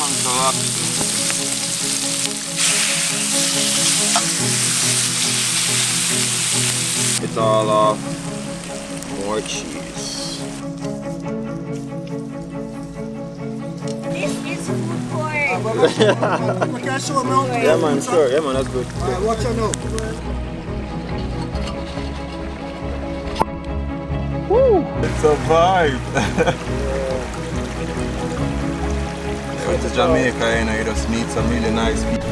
chunks of lobster. It's all off. More cheese. This is food court. Can I show milk? Yeah man, sure. Yeah man, that's good. Alright, watch your milk. It's a vibe. You went to Jamaica, you know, you just meet some really nice people.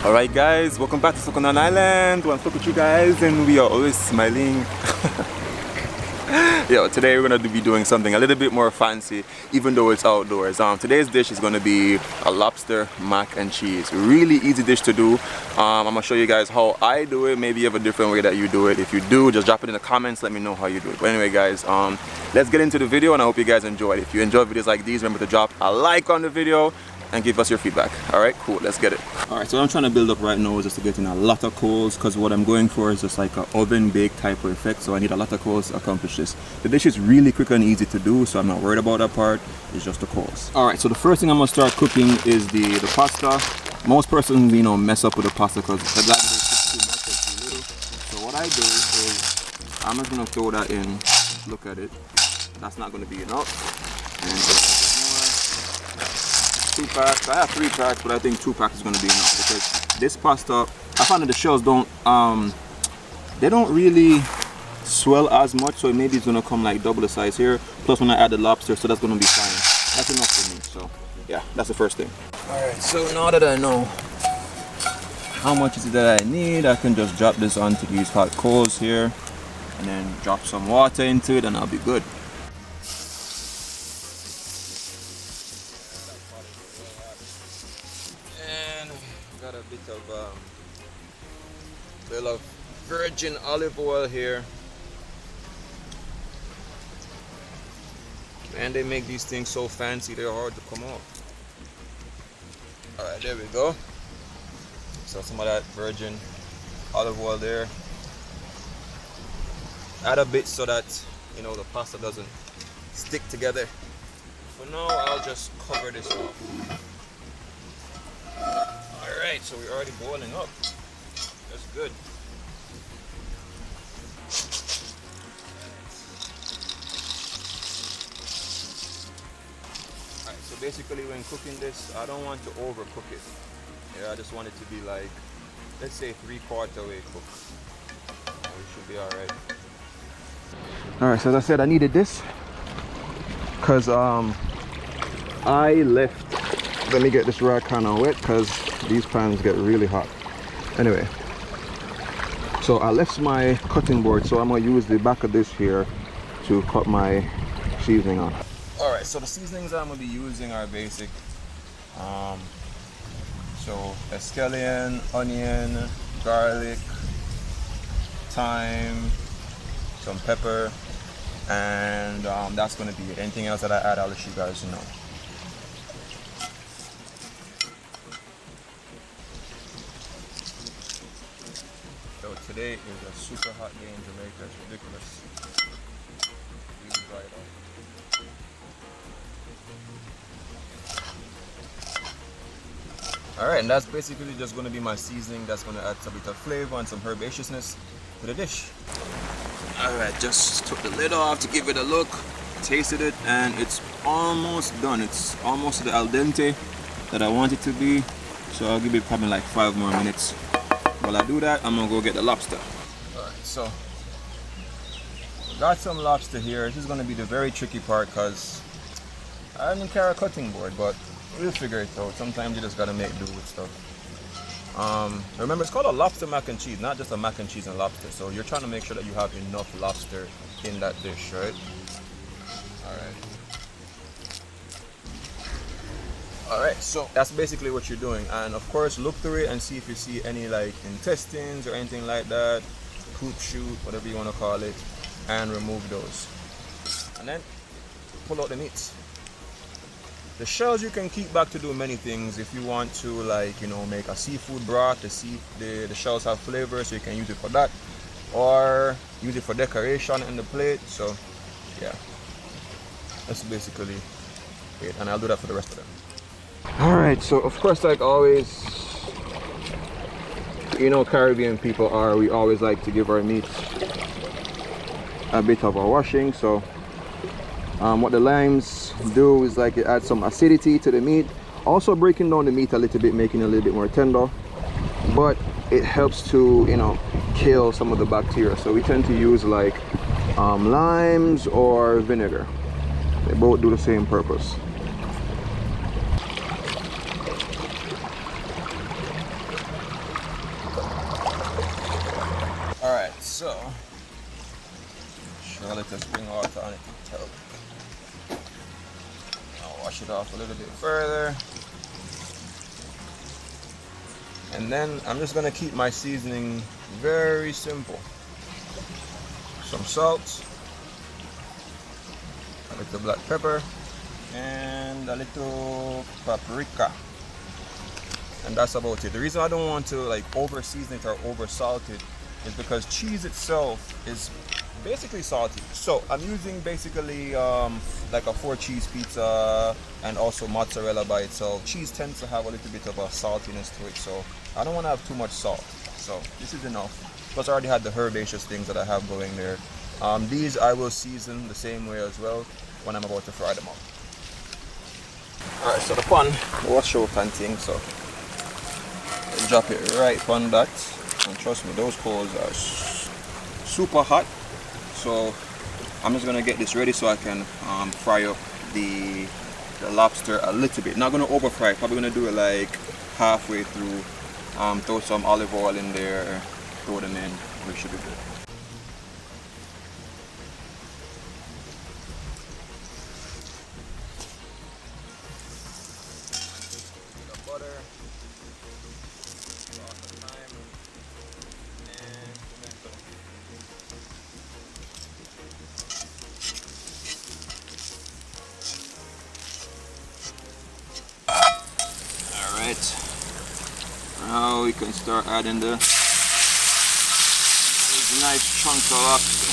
Alright guys, welcome back to Sokonan Island. I'm stuck with you guys and we are always smiling. Yo, today we're going to be doing something a little bit more fancy, even though it's outdoors. Today's dish is going to be a lobster mac and cheese. Really easy dish to do. I'm going to show you guys how I do it. Maybe you have a different way that you do it. If you do, just drop it in the comments. Let me know how you do it. But anyway guys, let's get into the video and I hope you guys enjoy it. If you enjoy videos like these, remember to drop a like on the video and give us your feedback. Alright, cool, let's get it. Alright, so what I'm trying to build up right now is just to get in a lot of coals, because what I'm going for is just like an oven baked type of effect, so I need a lot of coals to accomplish this. The dish is really quick and easy to do, so I'm not worried about that part. It's just the coals. Alright, so the first thing I'm going to start cooking is the pasta. Most persons, you know, mess up with the pasta because the bladder is too much or too little. So what I do is I'm just going to throw that in. Look at it. That's not going to be enough. And 2 packs. I have 3 packs, but I think 2 packs is going to be enough because this pasta, I found that the shells don't they don't really swell as much, so maybe it's going to come like double the size here. Plus when I add the lobster, so that's going to be fine. That's enough for me. So yeah, that's the first thing. Alright, so now that I know how much is it that I need, I can just drop this onto these hot coals here and then drop some water into it and I'll be good. Got a bit of virgin olive oil here, and they make these things so fancy they're hard to come off. All right, there we go. So some of that virgin olive oil there. Add a bit so that, you know, the pasta doesn't stick together. For now, I'll just cover this off. Alright, so we're already boiling up. That's good. Alright, so basically when cooking this, I don't want to overcook it. Yeah, I just want it to be like, let's say 3/4 way cooked. We should be alright. Alright, so as I said, I needed this because I left, let me get this rack kind of wet because these pans get really hot. Anyway, so I left my cutting board, so I'm going to use the back of this here to cut my seasoning on. Alright, so the seasonings I'm going to be using are basic. So escallion, onion, garlic, thyme, some pepper, and that's going to be it. Anything else that I add, I'll let you guys know. So today is a super hot day in Jamaica. It's ridiculous. Really dry it out. Alright, and that's basically just going to be my seasoning. That's going to add a bit of flavor and some herbaceousness to the dish. Alright, just took the lid off to give it a look. Tasted it and it's almost done. It's almost to the al dente that I want it to be. So I'll give it probably like 5 more minutes. While I do that, I'm gonna go get the lobster. Alright, so got some lobster here. This is gonna be the very tricky part because I didn't carry a cutting board, but we'll figure it out. Sometimes you just gotta make do with stuff. Remember, it's called a lobster mac and cheese, not just a mac and cheese and lobster. So you're trying to make sure that you have enough lobster in that dish, right? Alright, so that's basically what you're doing, and of course look through it and see if you see any like intestines or anything like that, poop shoot, whatever you want to call it, and remove those. And then pull out the meats. The shells you can keep back to do many things. If you want to, like, you know, make a seafood broth, the shells have flavor, so you can use it for that. or use it for decoration in the plate. So yeah, that's basically it, and I'll do that for the rest of them. All right, so of course, like always, you know, Caribbean people are, we always like to give our meats a bit of a washing. So what the limes do is like it adds some acidity to the meat, also breaking down the meat a little bit, making it a little bit more tender, but it helps to, you know, kill some of the bacteria. So we tend to use like limes or vinegar. They both do the same purpose. Alright, so Charlotte has spring water on it to tub. I'll wash it off a little bit further. And then I'm just gonna keep my seasoning very simple. Some salt, a little black pepper, and a little paprika. And that's about it. The reason I don't want to like over season it or over salt it is because cheese itself is basically salty. So I'm using basically like a 4 cheese pizza and also mozzarella by itself. Cheese tends to have a little bit of a saltiness to it, so I don't want to have too much salt. So this is enough. Plus I already had the herbaceous things that I have going there. These I will season the same way as well when I'm about to fry them up. Alright, so the pan was show thing, so drop it right on that. And trust me, those coals are super hot. So I'm just gonna get this ready so I can fry up the lobster a little bit. Not gonna over fry, probably gonna do it like halfway through. Throw some olive oil in there, throw them in, we should be good. Butter, lots of thyme, and tomato. Alright, now we can start adding these nice chunks of lobster.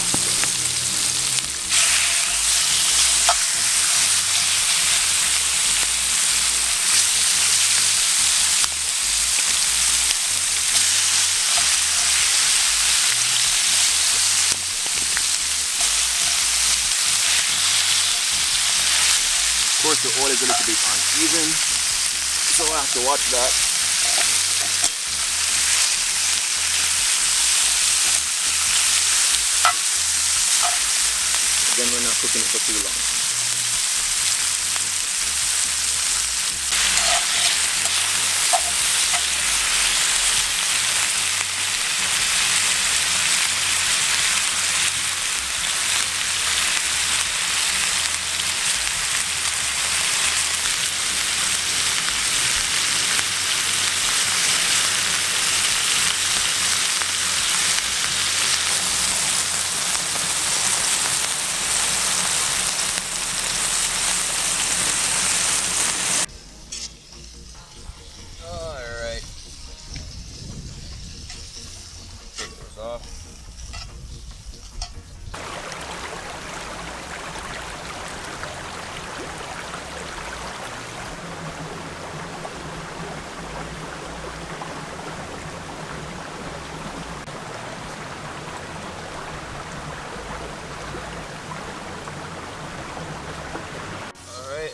Of course, the oil is a little bit uneven, so I have to watch that. Then we're not cooking it for too long.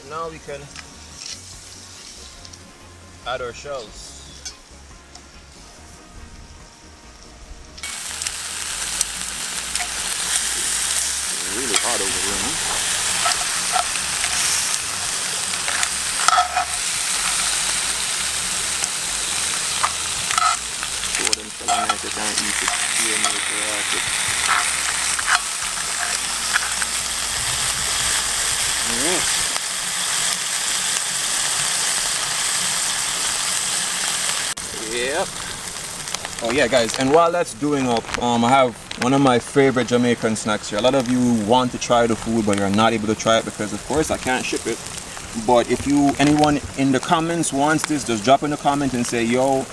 Now we can add our shells. It's really hot over here, huh? Pour them so I can't eat it. Here, alright. Yep. Oh yeah, guys, and while that's doing up, I have one of my favorite Jamaican snacks here. A lot of you want to try the food, but you're not able to try it because, of course, I can't ship it. But if anyone in the comments wants this, just drop in the comment and say, yo,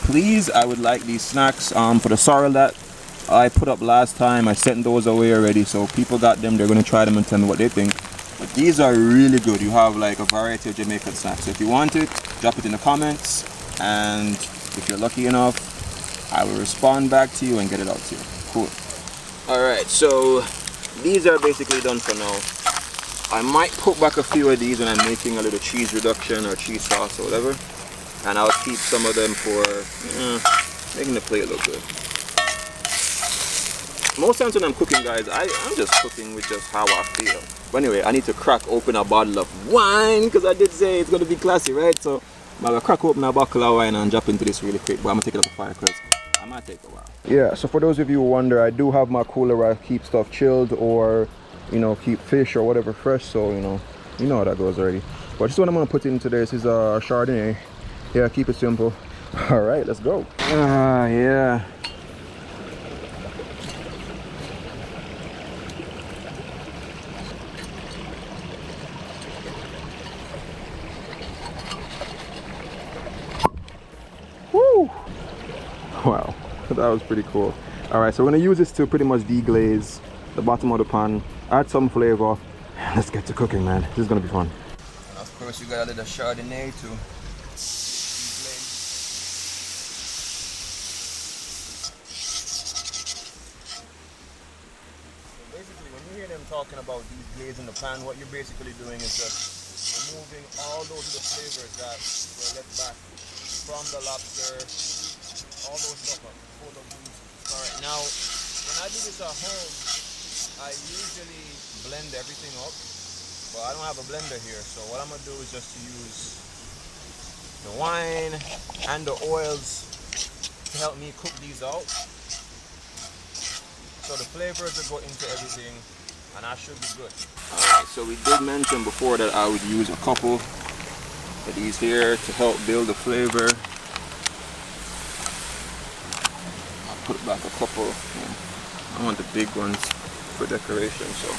please, I would like these snacks. For the sorrel that I put up last time. I sent those away already, so people got them. They're gonna try them and tell me what they think. But these are really good. You have like a variety of Jamaican snacks. So if you want it, drop it in the comments, and if you're lucky enough, I will respond back to you and get it out to you. Cool. Alright, so these are basically done for now. I might put back a few of these when I'm making a little cheese reduction or cheese sauce or whatever. And I'll keep some of them for making the plate look good. Most times when I'm cooking, guys, I'm just cooking with just how I feel. But anyway, I need to crack open a bottle of wine because I did say it's going to be classy, right? So I'm going to crack open a bottle of wine and drop into this really quick. But I'm going to take it up a fire because I might take a while. Yeah, so for those of you who wonder, I do have my cooler where I keep stuff chilled or, you know, keep fish or whatever fresh. So, you know how that goes already. But this is what I'm going to put into this is a Chardonnay. Yeah, keep it simple. All right, let's go. Yeah. Woo! Wow, that was pretty cool. All right, so we're gonna use this to pretty much deglaze the bottom of the pan, add some flavor. Let's get to cooking, man. This is gonna be fun. And of course, you got a little Chardonnay too. Basically, when you hear them talking about deglaze in the pan, what you're basically doing is just removing all those little flavors that were left back from the lobster, all those stuff are full of these. Alright, now when I do this at home, I usually blend everything up, but I don't have a blender here, so what I'm gonna do is just to use the wine and the oils to help me cook these out. So the flavors will go into everything and I should be good. Alright, so we did mention before that I would use a couple of these here to help build the flavor. I'll put back a couple. I want the big ones for decoration, so.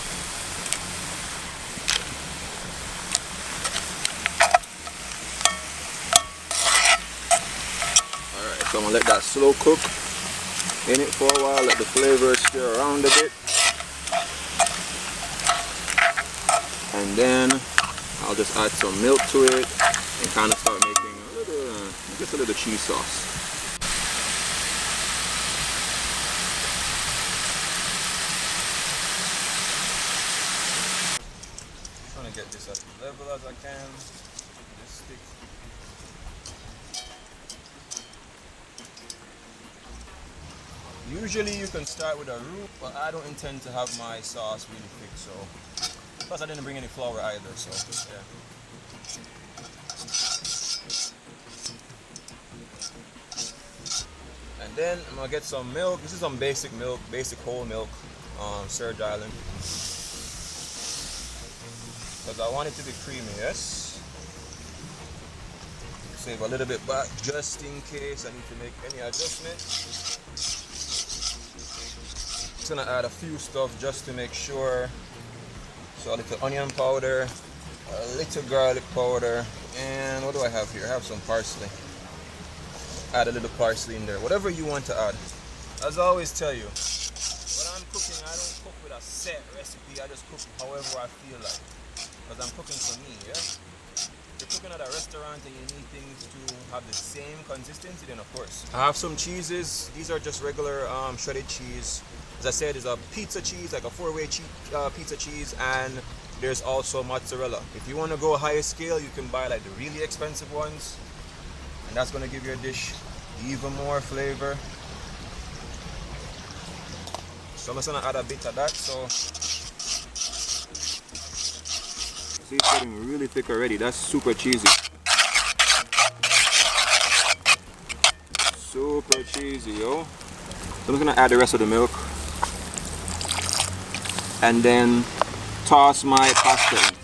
Alright, so I'm gonna let that slow cook in it for a while, let the flavor stir around a bit. And then I'll just add some milk to it and kind of start making just a little cheese sauce. I'm trying to get this as level as I can. This stick. Usually you can start with a roux, but I don't intend to have my sauce really thick, so. Plus I didn't bring any flour either, so yeah. And then I'm gonna get some milk. This is some basic milk, basic whole milk, Serge Island. Because I want it to be creamy, yes. Save a little bit back just in case I need to make any adjustment. Just gonna add a few stuff just to make sure. So a little onion powder, a little garlic powder, and what do I have here? I have some parsley. Add a little parsley in there, whatever you want to add. As I always tell you, when I'm cooking, I don't cook with a set recipe, I just cook however I feel like. Because I'm cooking for me, yeah? If you're cooking at a restaurant and you need things to have the same consistency, then of course. I have some cheeses. These are just regular shredded cheese. As I said, it's a pizza cheese, like a 4-way pizza cheese, and there's also mozzarella. If you want to go higher scale, you can buy like the really expensive ones, and that's going to give your dish even more flavor. So I'm just going to add a bit of that. So see, it's getting really thick already. That's super cheesy. Super cheesy, yo. So I'm just going to add the rest of the milk. And then toss my pasta in.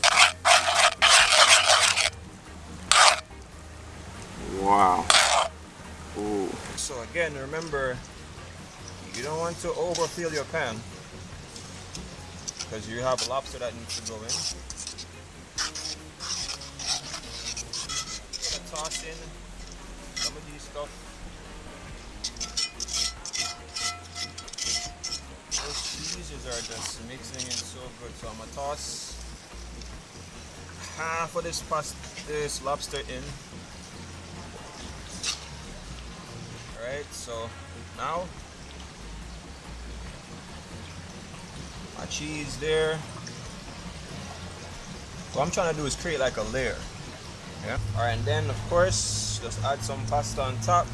Wow. Ooh. So again, remember, you don't want to overfill your pan because you have lobster that needs to go in. Toss in some of these stuff. cheeses are just mixing in so good. So I'm gonna toss half of this lobster in. Alright, so now my cheese there. What I'm trying to do is create like a layer. Yeah. Alright, and then of course just add some pasta on top.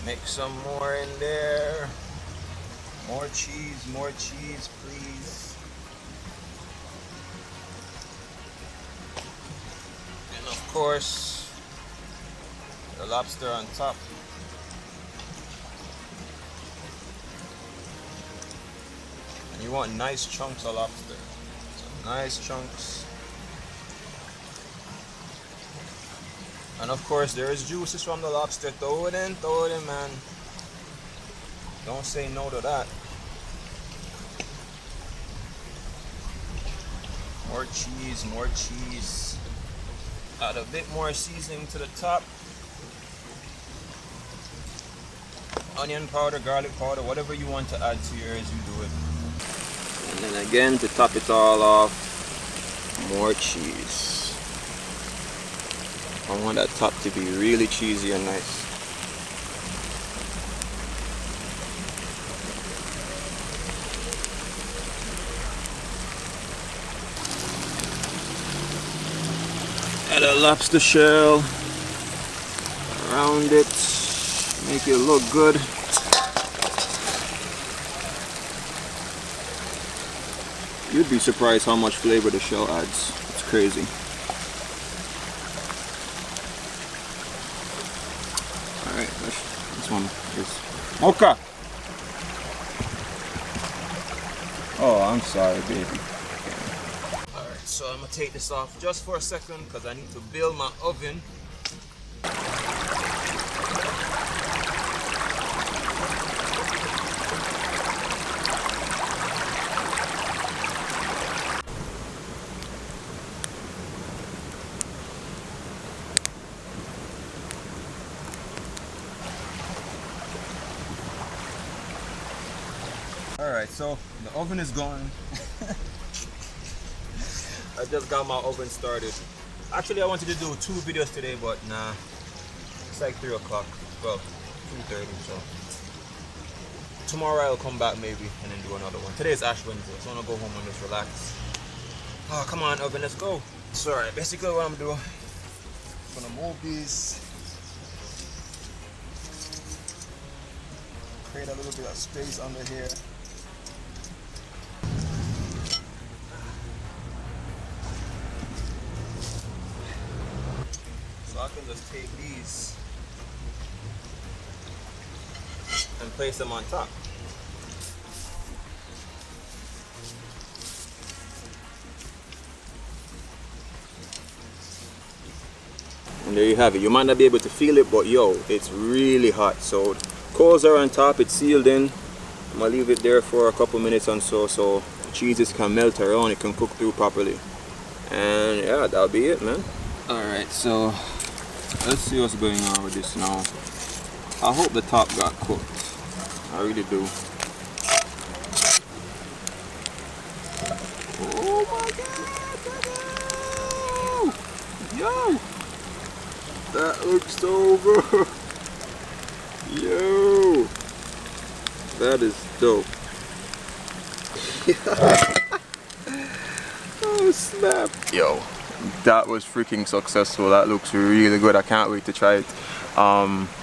Mix some more in there. More cheese, please. And of course, the lobster on top. And you want nice chunks of lobster. So nice chunks. And of course, there is juices from the lobster. Throw it in, man. Don't say no to that. More cheese. Add a bit more seasoning to the top. Onion powder, garlic powder, whatever you want to add to yours, you do it. And then again, to top it all off, more cheese. I want that top to be really cheesy and nice. Add a lobster shell around it, make it look good. You'd be surprised how much flavor the shell adds. It's crazy. Alright, this one is mocha. Oh, I'm sorry, baby. Alright, so I'm gonna take this off just for a second because I need to build my oven. Alright, so the oven is going. I just got my oven started. Actually, I wanted to do 2 videos today, but nah. It's like 3 o'clock. Well, 2:30, so. Tomorrow I'll come back maybe and then do another one. Today is Ash Wednesday, so I'm gonna go home and just relax. Oh, come on, oven, let's go. So, alright, basically what I'm doing, I'm gonna move these. Create a little bit of space under here. So I can just take these and place them on top. And there you have it. You might not be able to feel it, but yo, it's really hot. So coals are on top, it's sealed in. I'm gonna leave it there for a couple minutes or so the cheeses can melt around, it can cook through properly. And yeah, that'll be it, man. Alright, so let's see what's going on with this now. I hope the top got cooked. I really do. Oh my god! Yo! That looks so good! Yo! That is dope. Oh snap! Yo, that was freaking successful. That looks really good. I can't wait to try it.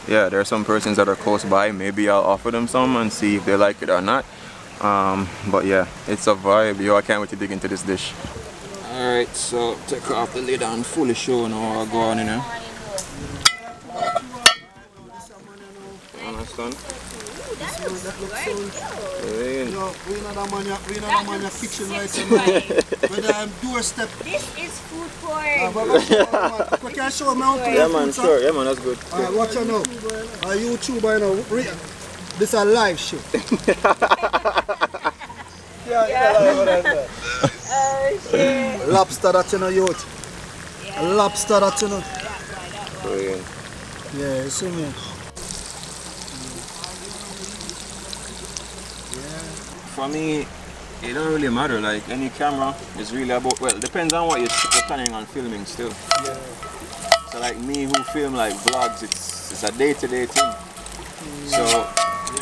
Yeah, there are some persons that are close by. Maybe I'll offer them some and see if they like it or not. But yeah, it's a vibe. Yo, I can't wait to dig into this dish. Alright, so take off the lid and fully show now what go on in here. Understand? That looks good. No, we not a man your kitchen right now. Whether I'm doorstep. This is food porn. We can show them how to Yeah man, sure. Yeah man, that's good. Alright, watch out now. A YouTuber, you know. This is a live show. Oh shit. Lobster that you know, youth. Yeah. Lobster that you know. Brilliant. Yeah, you see me. For me, it don't really matter. Like any camera is really about, well, depends on what you're planning on filming still. Yeah. So like me who film like vlogs, it's a day-to-day thing. So,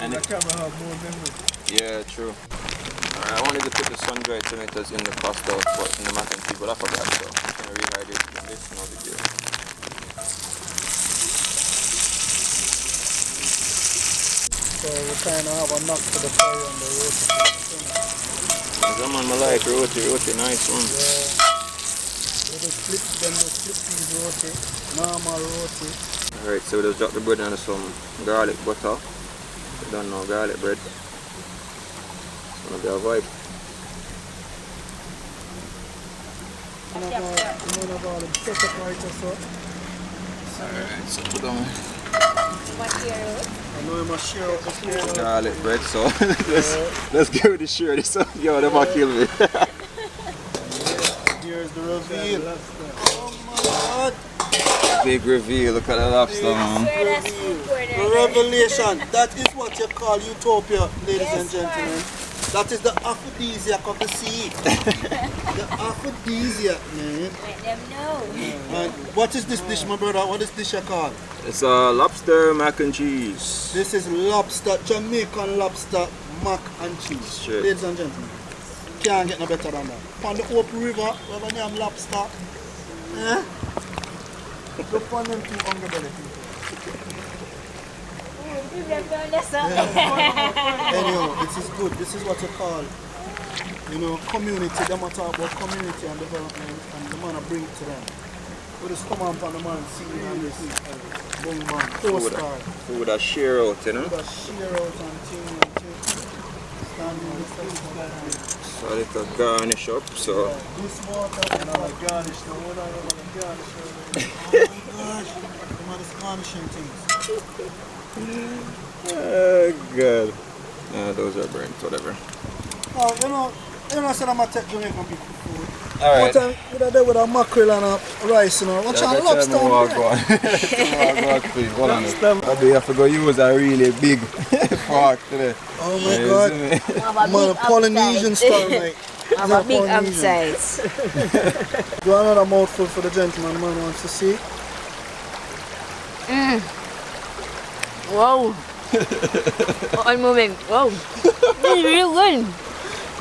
and The camera have more memory. yeah, true. Alright, I wanted to put the sun-dried tomatoes in the pasta, but in the mac and cheese, but I forgot, so I'm gonna rehydrate it in this, no big deal. So we kind of have a knock for the curry and the roti. Come on, I like roti, nice one. Yeah. So then they flip these roti, normal roti. Alright, so we just drop the bread and some garlic butter. You don't know garlic bread. It's gonna be a vibe. None of all them set up right or so. Alright, so put on What's your root? I know you must share out the food. garlic bread, so let's get with the shirt. This one, yo, they might kill me. Here's the reveal. Oh my God. Big reveal, look at the lobster, man. Swear that's food porn. The revelation. That is what you call utopia, ladies and gentlemen. That is the aphrodisiac of the sea. The aphrodisiac, man. Let them know. And what is this dish, my brother? What is this you call? It's a lobster mac and cheese. This is lobster, Jamaican lobster mac and cheese. Straight. Ladies and gentlemen, can't get no better than that. On the Hope River, we have a name lobster. Eh? Look on them two hungry belly people. Give them down there, so. Anyhow, this is good. This is what you call, you know, community. They must talk about community and development, and the man bring it to them. We just come on from the man, see and this boom man, postcard. Food a share out, you know. We just share out and thing. Standing in the face. So a little garnish up, so. This water, and I garnish. Now what I want to garnish. Oh my gosh, the man is garnishing things. Oh, God. Those are burnt, whatever. Oh, you know, said I'm going to take Jamaican people food. Alright. What time would I do with a mackerel and a rice, you know? What's a lobster on bread? Hold on. I do have to go use a really big fork today. Oh my God. Man, a Polynesian style, mate. I'm a big upsize. Do another mouthful for the gentleman, man wants to see. Whoa. I'm moving. Whoa. This is real good.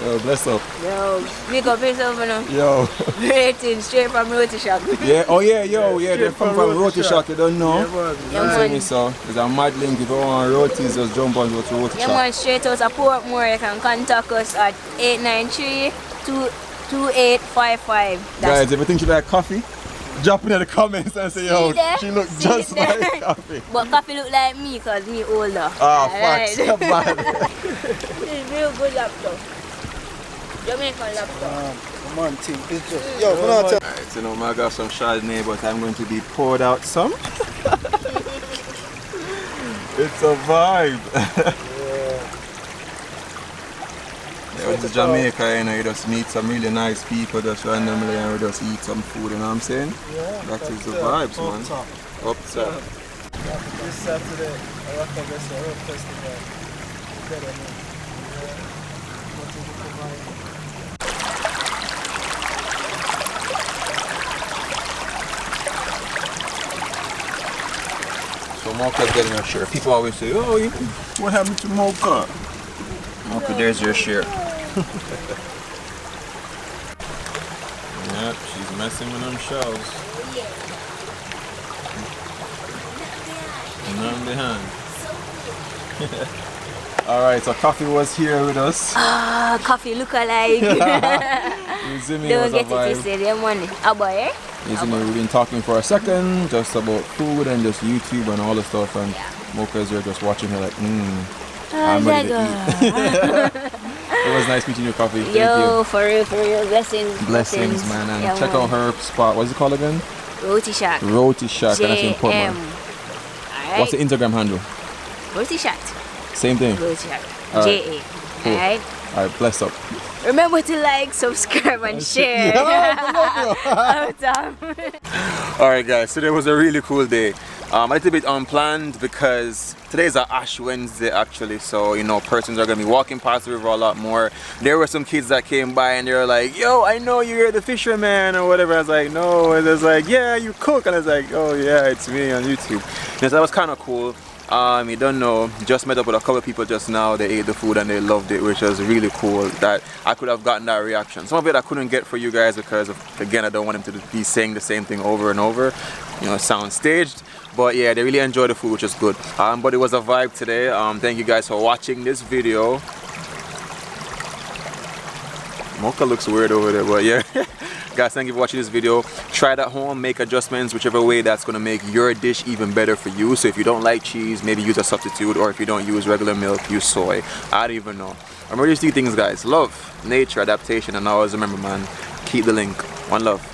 Yo, bless up. Yo, pick up yourself now. Yo. Rating straight from Roti Shack. Yeah, oh yeah, yo, yeah, they're from Roti Shack, you don't know. Yeah, That's man. so there's a mad link. If you want rotis, just jump on to Roti Yeah, Shack. man, straight out of Portmore. You can contact us at 893-2855. Guys, if you think you like coffee, drop in the comments and say, yo, See there? she looks See just there? like coffee. But coffee look like me because me older. Ah, Alright. facts. Bad. This is real good lobster. Jamaican lobster. Man, thing, it's just, yo, when I tell Alright, so now I got some Chardonnay, but I'm going to be poured out some. It's a vibe. Yeah, with the Jamaica, you know, you just meet some really nice people just randomly and we just eat some food, you know what I'm saying? That is the vibes, man. Up top. This Saturday, I rock up this road festival. Better, man. What is the vibe? So Mocha's getting her share. People always say, oh, what happened to Mocha? Mocha, there's your share. Yep, she's messing with them shells. None behind. Alright, so Coffee was here with us. Ah, coffee look alike. Zimmy Don't was a get it vibe. twisted, your money. Ah, boy, eh? Zimmy, we've been talking for a second just about food and just YouTube and all the stuff, and Mocha's here just watching her like, I'm ready to eat. It was nice meeting you, Coffee. Thank Yo, you. for real, blessings. Blessings, man. And Yeah, check man. out her spot. What's it called again? Roti Shack. Roti Shack, and that's in JM. Portmore. Alright. What's the Instagram handle? Roti Shack. Same thing. Roti Shack. Alright. JA. Cool. Alright. Alright, bless up. Remember to like, subscribe, and share. All the time. Alright guys, today was a really cool day. A little bit unplanned because today is a Ash Wednesday actually, so you know persons are gonna be walking past the river a lot more. There were some kids that came by and they were like, yo, I know you're the fisherman or whatever. I was like, no. And it was like, yeah, you cook. And I was like, oh yeah, it's me on YouTube. And so that was kind of cool. You don't know, just met up with a couple of people just now. They ate the food and they loved it, which was really cool that I could have gotten that reaction. Some of it I couldn't get for you guys because again, I don't want them to be saying the same thing over and over, you know, sound staged. But yeah, they really enjoyed the food, which is good. But it was a vibe today. Thank you guys for watching this video. Mocha looks weird over there, but yeah. Guys, thank you for watching this video. Try it at home, make adjustments whichever way that's going to make your dish even better for you. So if you don't like cheese, maybe use a substitute, or if you don't use regular milk, use soy. I don't even know. Remember these 3 things, guys: love, nature, adaptation, and always remember, man, keep the link. One love.